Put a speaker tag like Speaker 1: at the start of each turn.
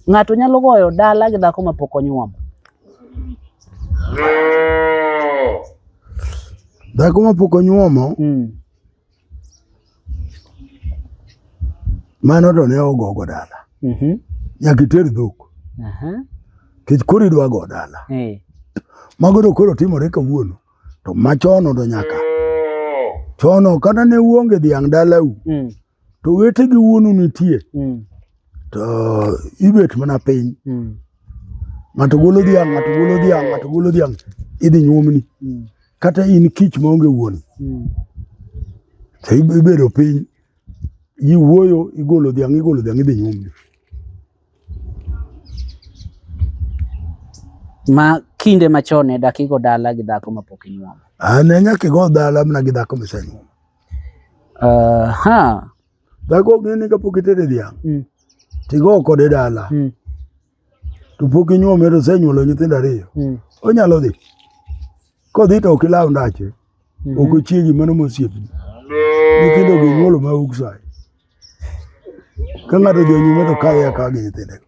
Speaker 1: Ng'ato nyalo goyo dala gi dhako mapok onyuomo.
Speaker 2: Dhako mapok onyuomo mano to ne ogogo dala. Nyaka iter dhok. Kech koro idwa go dala. Mago koro timore kawuono. To machono to nyaka. Chono kata ne uonge dhiang' dalau. To wete gi wuonu nitie. To ibet mana piny. Ng'ato golo dhiang', ng'ato golo dhiang', ng'ato golo dhiang'. Idhi nyuomni. Kata in kich maonge wuon. To ibedo piny. Iwuoyo, igolo dhiang', idhi nyuomni.
Speaker 1: Ma kinde machon ne dak igo dala gi dhako mapok inyuomo.
Speaker 2: Ne nyaka igo dala mana gi dhako misenyuomo. Dhako ng'eni kapok itere dhiang'. Tigo kode dala. To pok inyuome to osenyuolo nyithindo 2. Onyalo dhi. Kodhi to ok ilaw ndache. Ok ochiegi mano mosiepni. Nyithindo gi nyuolo ma uksayi. Ka ng'ato dhi onyuome to kae gi nyithinde.